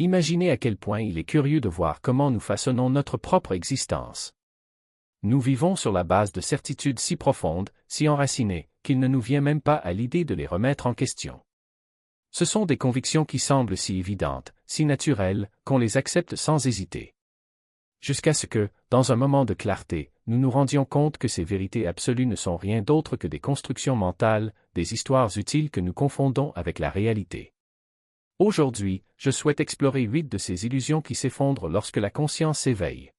Imaginez à quel point il est curieux de voir comment nous façonnons notre propre existence. Nous vivons sur la base de certitudes si profondes, si enracinées, qu'il ne nous vient même pas à l'idée de les remettre en question. Ce sont des convictions qui semblent si évidentes, si naturelles, qu'on les accepte sans hésiter. Jusqu'à ce que, dans un moment de clarté, nous nous rendions compte que ces vérités absolues ne sont rien d'autre que des constructions mentales, des histoires utiles que nous confondons avec la réalité. Aujourd'hui, je souhaite explorer 8 de ces illusions qui s'effondrent lorsque la conscience s'éveille.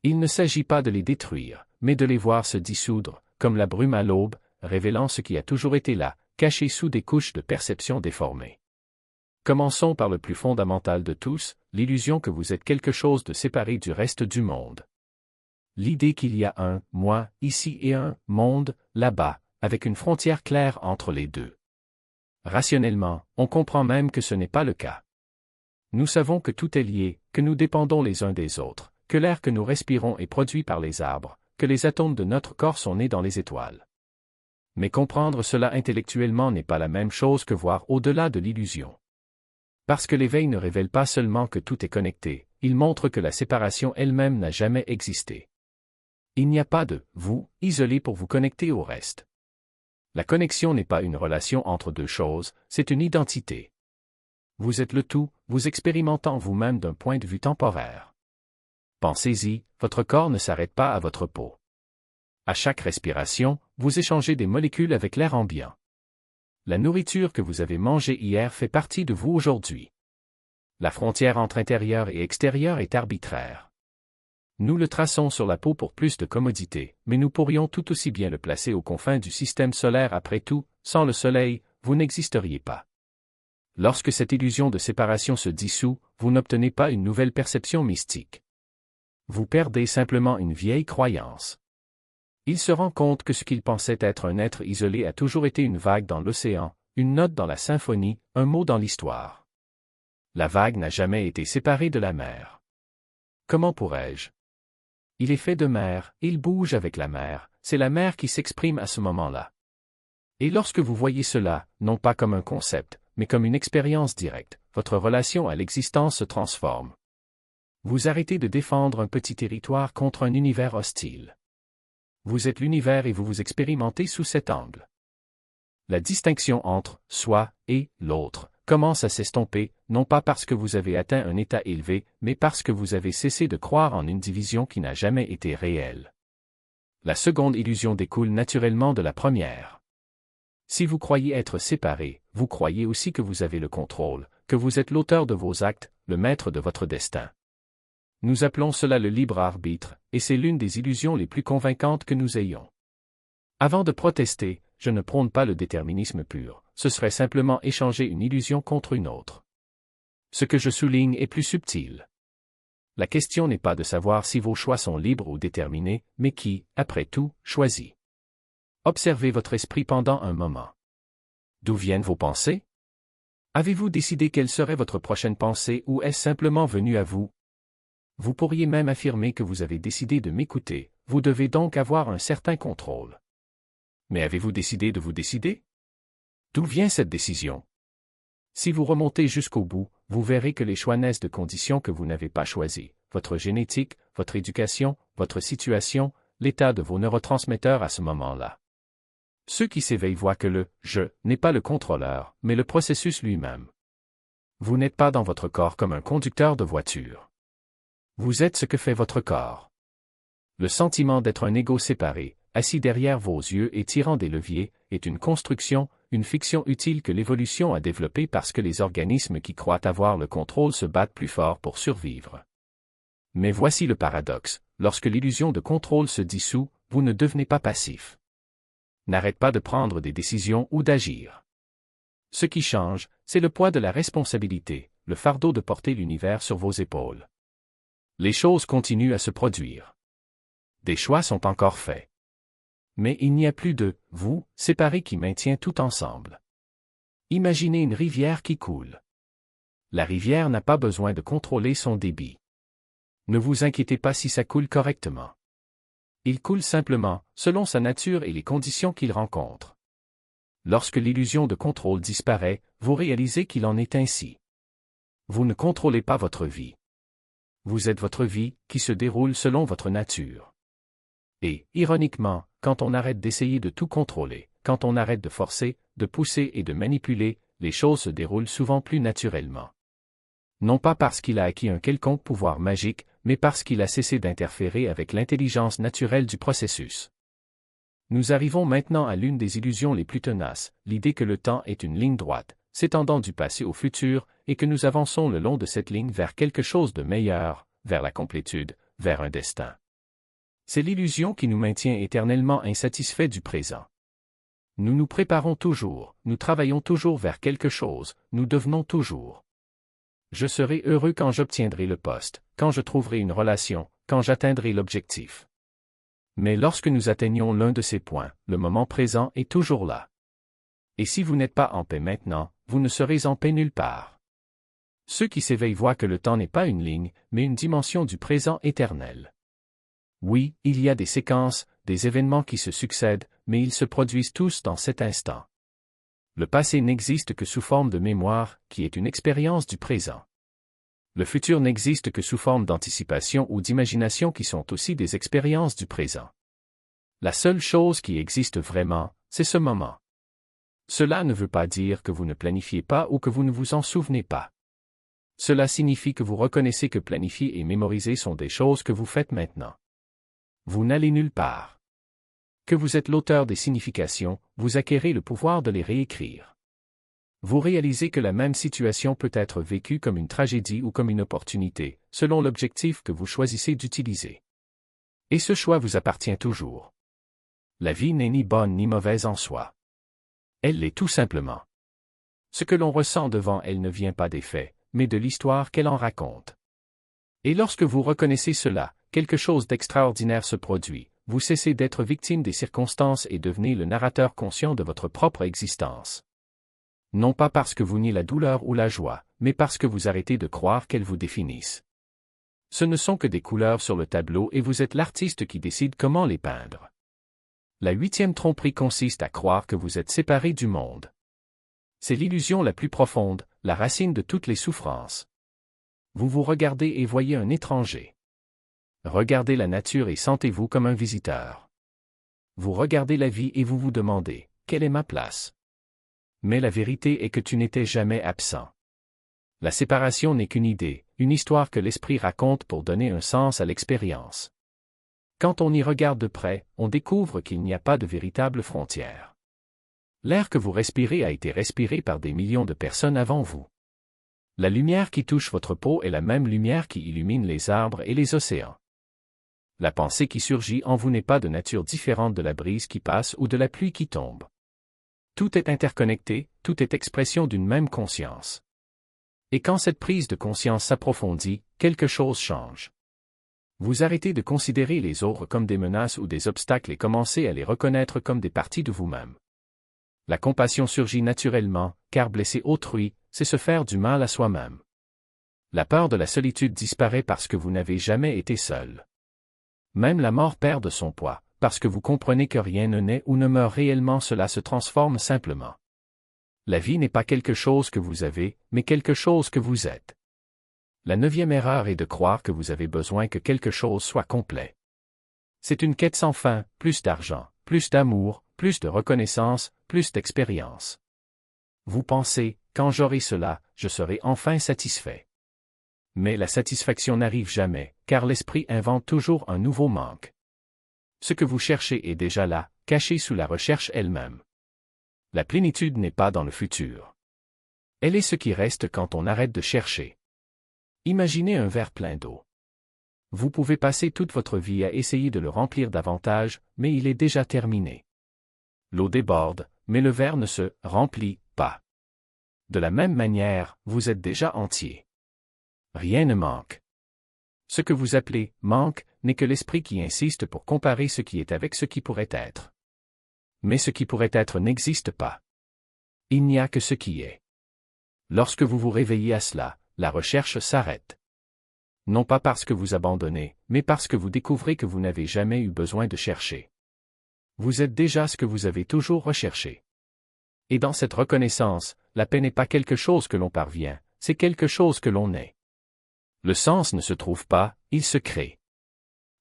Il ne s'agit pas de les détruire, mais de les voir se dissoudre, comme la brume à l'aube, révélant ce qui a toujours été là, caché sous des couches de perception déformées. Commençons par le plus fondamental de tous, l'illusion que vous êtes quelque chose de séparé du reste du monde. L'idée qu'il y a un « moi » ici et un « monde » là-bas, avec une frontière claire entre les deux. Rationnellement, on comprend même que ce n'est pas le cas. Nous savons que tout est lié, que nous dépendons les uns des autres, que l'air que nous respirons est produit par les arbres, que les atomes de notre corps sont nés dans les étoiles. Mais comprendre cela intellectuellement n'est pas la même chose que voir au-delà de l'illusion. Parce que l'éveil ne révèle pas seulement que tout est connecté, il montre que la séparation elle-même n'a jamais existé. Il n'y a pas de « vous » isolé pour vous connecter au reste. La connexion n'est pas une relation entre deux choses, c'est une identité. Vous êtes le tout, vous expérimentant vous-même d'un point de vue temporaire. Pensez-y, votre corps ne s'arrête pas à votre peau. À chaque respiration, vous échangez des molécules avec l'air ambiant. La nourriture que vous avez mangée hier fait partie de vous aujourd'hui. La frontière entre intérieur et extérieur est arbitraire. Nous le traçons sur la peau pour plus de commodité, mais nous pourrions tout aussi bien le placer aux confins du système solaire après tout, sans le soleil, vous n'existeriez pas. Lorsque cette illusion de séparation se dissout, vous n'obtenez pas une nouvelle perception mystique. Vous perdez simplement une vieille croyance. Il se rend compte que ce qu'il pensait être un être isolé a toujours été une vague dans l'océan, une note dans la symphonie, un mot dans l'histoire. La vague n'a jamais été séparée de la mer. Comment pourrais-je? Il est fait de mer, il bouge avec la mer, c'est la mer qui s'exprime à ce moment-là. Et lorsque vous voyez cela, non pas comme un concept, mais comme une expérience directe, votre relation à l'existence se transforme. Vous arrêtez de défendre un petit territoire contre un univers hostile. Vous êtes l'univers et vous vous expérimentez sous cet angle. La distinction entre « soi » et « l'autre » commence à s'estomper, non pas parce que vous avez atteint un état élevé, mais parce que vous avez cessé de croire en une division qui n'a jamais été réelle. La seconde illusion découle naturellement de la première. Si vous croyez être séparé, vous croyez aussi que vous avez le contrôle, que vous êtes l'auteur de vos actes, le maître de votre destin. Nous appelons cela le libre arbitre, et c'est l'une des illusions les plus convaincantes que nous ayons. Avant de protester, je ne prône pas le déterminisme pur, ce serait simplement échanger une illusion contre une autre. Ce que je souligne est plus subtil. La question n'est pas de savoir si vos choix sont libres ou déterminés, mais qui, après tout, choisit. Observez votre esprit pendant un moment. D'où viennent vos pensées? Avez-vous décidé quelle serait votre prochaine pensée ou est-ce simplement venu à vous? Vous pourriez même affirmer que vous avez décidé de m'écouter, vous devez donc avoir un certain contrôle. Mais avez-vous décidé de vous décider? D'où vient cette décision? Si vous remontez jusqu'au bout, vous verrez que les choix naissent de conditions que vous n'avez pas choisies, votre génétique, votre éducation, votre situation, l'état de vos neurotransmetteurs à ce moment-là. Ceux qui s'éveillent voient que le « je » n'est pas le contrôleur, mais le processus lui-même. Vous n'êtes pas dans votre corps comme un conducteur de voiture. Vous êtes ce que fait votre corps. Le sentiment d'être un ego séparé, assis derrière vos yeux et tirant des leviers, est une construction, une fiction utile que l'évolution a développée parce que les organismes qui croient avoir le contrôle se battent plus fort pour survivre. Mais voici le paradoxe, lorsque l'illusion de contrôle se dissout, vous ne devenez pas passif. N'arrête pas de prendre des décisions ou d'agir. Ce qui change, c'est le poids de la responsabilité, le fardeau de porter l'univers sur vos épaules. Les choses continuent à se produire. Des choix sont encore faits. Mais il n'y a plus de « vous » séparé qui maintient tout ensemble. Imaginez une rivière qui coule. La rivière n'a pas besoin de contrôler son débit. Ne vous inquiétez pas si ça coule correctement. Il coule simplement, selon sa nature et les conditions qu'il rencontre. Lorsque l'illusion de contrôle disparaît, vous réalisez qu'il en est ainsi. Vous ne contrôlez pas votre vie. Vous êtes votre vie, qui se déroule selon votre nature. Et, ironiquement, quand on arrête d'essayer de tout contrôler, quand on arrête de forcer, de pousser et de manipuler, les choses se déroulent souvent plus naturellement. Non pas parce qu'il a acquis un quelconque pouvoir magique, mais parce qu'il a cessé d'interférer avec l'intelligence naturelle du processus. Nous arrivons maintenant à l'une des illusions les plus tenaces, l'idée que le temps est une ligne droite, s'étendant du passé au futur, et que nous avançons le long de cette ligne vers quelque chose de meilleur, vers la complétude, vers un destin. C'est l'illusion qui nous maintient éternellement insatisfaits du présent. Nous nous préparons toujours, nous travaillons toujours vers quelque chose, nous devenons toujours. Je serai heureux quand j'obtiendrai le poste, quand je trouverai une relation, quand j'atteindrai l'objectif. Mais lorsque nous atteignons l'un de ces points, le moment présent est toujours là. Et si vous n'êtes pas en paix maintenant, vous ne serez en paix nulle part. Ceux qui s'éveillent voient que le temps n'est pas une ligne, mais une dimension du présent éternel. Oui, il y a des séquences, des événements qui se succèdent, mais ils se produisent tous dans cet instant. Le passé n'existe que sous forme de mémoire, qui est une expérience du présent. Le futur n'existe que sous forme d'anticipation ou d'imagination qui sont aussi des expériences du présent. La seule chose qui existe vraiment, c'est ce moment. Cela ne veut pas dire que vous ne planifiez pas ou que vous ne vous en souvenez pas. Cela signifie que vous reconnaissez que planifier et mémoriser sont des choses que vous faites maintenant. Vous n'allez nulle part. Que vous êtes l'auteur des significations, vous acquérez le pouvoir de les réécrire. Vous réalisez que la même situation peut être vécue comme une tragédie ou comme une opportunité, selon l'objectif que vous choisissez d'utiliser. Et ce choix vous appartient toujours. La vie n'est ni bonne ni mauvaise en soi. Elle l'est tout simplement. Ce que l'on ressent devant elle ne vient pas des faits, mais de l'histoire qu'elle en raconte. Et lorsque vous reconnaissez cela, quelque chose d'extraordinaire se produit, vous cessez d'être victime des circonstances et devenez le narrateur conscient de votre propre existence. Non pas parce que vous niez la douleur ou la joie, mais parce que vous arrêtez de croire qu'elles vous définissent. Ce ne sont que des couleurs sur le tableau et vous êtes l'artiste qui décide comment les peindre. La 8e tromperie consiste à croire que vous êtes séparé du monde. C'est l'illusion la plus profonde, la racine de toutes les souffrances. Vous vous regardez et voyez un étranger. Regardez la nature et sentez-vous comme un visiteur. Vous regardez la vie et vous vous demandez, quelle est ma place? Mais la vérité est que tu n'étais jamais absent. La séparation n'est qu'une idée, une histoire que l'esprit raconte pour donner un sens à l'expérience. Quand on y regarde de près, on découvre qu'il n'y a pas de véritable frontière. L'air que vous respirez a été respiré par des millions de personnes avant vous. La lumière qui touche votre peau est la même lumière qui illumine les arbres et les océans. La pensée qui surgit en vous n'est pas de nature différente de la brise qui passe ou de la pluie qui tombe. Tout est interconnecté, tout est expression d'une même conscience. Et quand cette prise de conscience s'approfondit, quelque chose change. Vous arrêtez de considérer les autres comme des menaces ou des obstacles et commencez à les reconnaître comme des parties de vous-même. La compassion surgit naturellement, car blesser autrui, c'est se faire du mal à soi-même. La peur de la solitude disparaît parce que vous n'avez jamais été seul. Même la mort perd de son poids, parce que vous comprenez que rien ne naît ou ne meurt réellement, cela se transforme simplement. La vie n'est pas quelque chose que vous avez, mais quelque chose que vous êtes. La 9e erreur est de croire que vous avez besoin que quelque chose soit complet. C'est une quête sans fin, plus d'argent, plus d'amour, plus de reconnaissance, plus d'expérience. Vous pensez, quand j'aurai cela, je serai enfin satisfait. Mais la satisfaction n'arrive jamais, car l'esprit invente toujours un nouveau manque. Ce que vous cherchez est déjà là, caché sous la recherche elle-même. La plénitude n'est pas dans le futur. Elle est ce qui reste quand on arrête de chercher. Imaginez un verre plein d'eau. Vous pouvez passer toute votre vie à essayer de le remplir davantage, mais il est déjà terminé. L'eau déborde, mais le verre ne se remplit pas. De la même manière, vous êtes déjà entier. Rien ne manque. Ce que vous appelez « manque » n'est que l'esprit qui insiste pour comparer ce qui est avec ce qui pourrait être. Mais ce qui pourrait être n'existe pas. Il n'y a que ce qui est. Lorsque vous vous réveillez à cela, la recherche s'arrête. Non pas parce que vous abandonnez, mais parce que vous découvrez que vous n'avez jamais eu besoin de chercher. Vous êtes déjà ce que vous avez toujours recherché. Et dans cette reconnaissance, la paix n'est pas quelque chose que l'on parvient, c'est quelque chose que l'on est. Le sens ne se trouve pas, il se crée.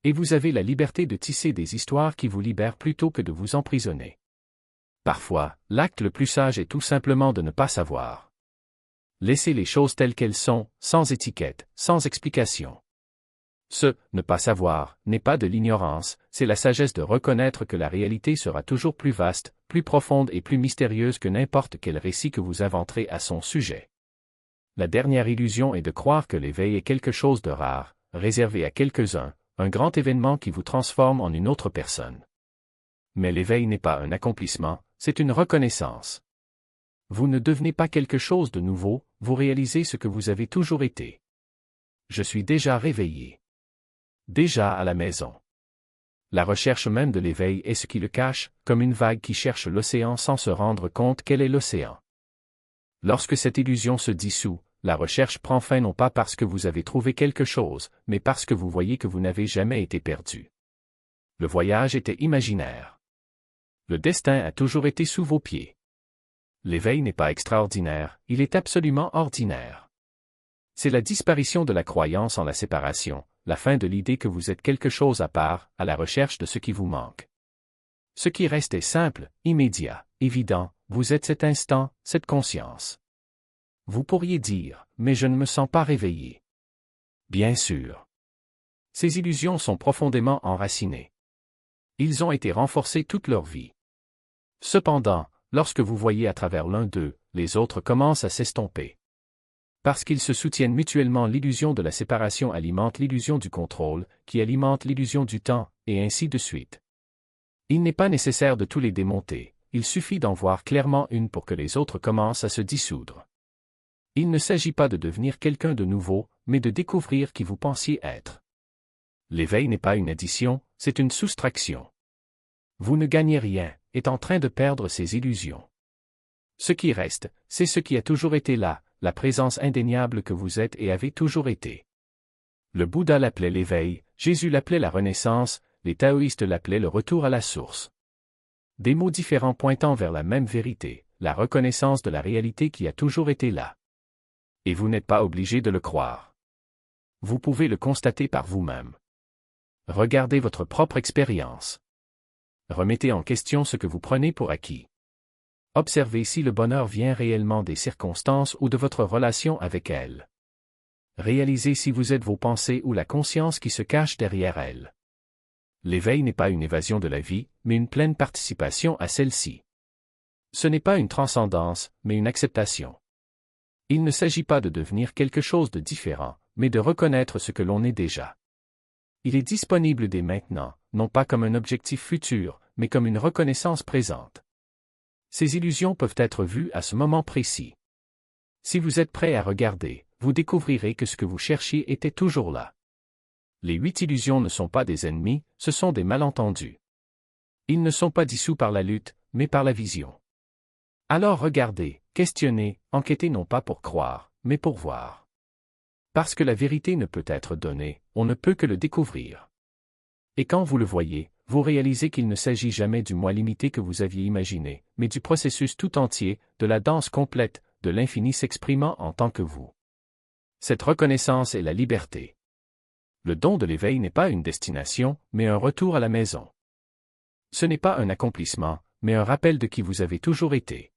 Et vous avez la liberté de tisser des histoires qui vous libèrent plutôt que de vous emprisonner. Parfois, l'acte le plus sage est tout simplement de ne pas savoir. Laissez les choses telles qu'elles sont, sans étiquette, sans explication. Ce « ne pas savoir » n'est pas de l'ignorance, c'est la sagesse de reconnaître que la réalité sera toujours plus vaste, plus profonde et plus mystérieuse que n'importe quel récit que vous inventerez à son sujet. La dernière illusion est de croire que l'éveil est quelque chose de rare, réservé à quelques-uns, un grand événement qui vous transforme en une autre personne. Mais l'éveil n'est pas un accomplissement, c'est une reconnaissance. Vous ne devenez pas quelque chose de nouveau, vous réalisez ce que vous avez toujours été. Je suis déjà réveillé. Déjà à la maison. La recherche même de l'éveil est ce qui le cache, comme une vague qui cherche l'océan sans se rendre compte qu'elle est l'océan. Lorsque cette illusion se dissout, la recherche prend fin non pas parce que vous avez trouvé quelque chose, mais parce que vous voyez que vous n'avez jamais été perdu. Le voyage était imaginaire. Le destin a toujours été sous vos pieds. L'éveil n'est pas extraordinaire, il est absolument ordinaire. C'est la disparition de la croyance en la séparation, la fin de l'idée que vous êtes quelque chose à part, à la recherche de ce qui vous manque. Ce qui reste est simple, immédiat, évident, vous êtes cet instant, cette conscience. Vous pourriez dire, mais je ne me sens pas réveillé. Bien sûr. Ces illusions sont profondément enracinées. Ils ont été renforcés toute leur vie. Cependant, lorsque vous voyez à travers l'un d'eux, les autres commencent à s'estomper. Parce qu'ils se soutiennent mutuellement, l'illusion de la séparation alimente l'illusion du contrôle, qui alimente l'illusion du temps, et ainsi de suite. Il n'est pas nécessaire de tous les démonter, il suffit d'en voir clairement une pour que les autres commencent à se dissoudre. Il ne s'agit pas de devenir quelqu'un de nouveau, mais de découvrir qui vous pensiez être. L'éveil n'est pas une addition, c'est une soustraction. Vous ne gagnez rien, est en train de perdre ses illusions. Ce qui reste, c'est ce qui a toujours été là, la présence indéniable que vous êtes et avez toujours été. Le Bouddha l'appelait l'éveil, Jésus l'appelait la renaissance, les taoïstes l'appelaient le retour à la source. Des mots différents pointant vers la même vérité, la reconnaissance de la réalité qui a toujours été là. Et vous n'êtes pas obligé de le croire. Vous pouvez le constater par vous-même. Regardez votre propre expérience. Remettez en question ce que vous prenez pour acquis. Observez si le bonheur vient réellement des circonstances ou de votre relation avec elles. Réalisez si vous êtes vos pensées ou la conscience qui se cache derrière elles. L'éveil n'est pas une évasion de la vie, mais une pleine participation à celle-ci. Ce n'est pas une transcendance, mais une acceptation. Il ne s'agit pas de devenir quelque chose de différent, mais de reconnaître ce que l'on est déjà. Il est disponible dès maintenant, non pas comme un objectif futur, mais comme une reconnaissance présente. Ces illusions peuvent être vues à ce moment précis. Si vous êtes prêt à regarder, vous découvrirez que ce que vous cherchiez était toujours là. Les 8 illusions ne sont pas des ennemis, ce sont des malentendus. Ils ne sont pas dissous par la lutte, mais par la vision. Alors regardez, questionnez, enquêtez non pas pour croire, mais pour voir. Parce que la vérité ne peut être donnée, on ne peut que le découvrir. Et quand vous le voyez, vous réalisez qu'il ne s'agit jamais du moi limité que vous aviez imaginé, mais du processus tout entier, de la danse complète, de l'infini s'exprimant en tant que vous. Cette reconnaissance est la liberté. Le don de l'éveil n'est pas une destination, mais un retour à la maison. Ce n'est pas un accomplissement, mais un rappel de qui vous avez toujours été.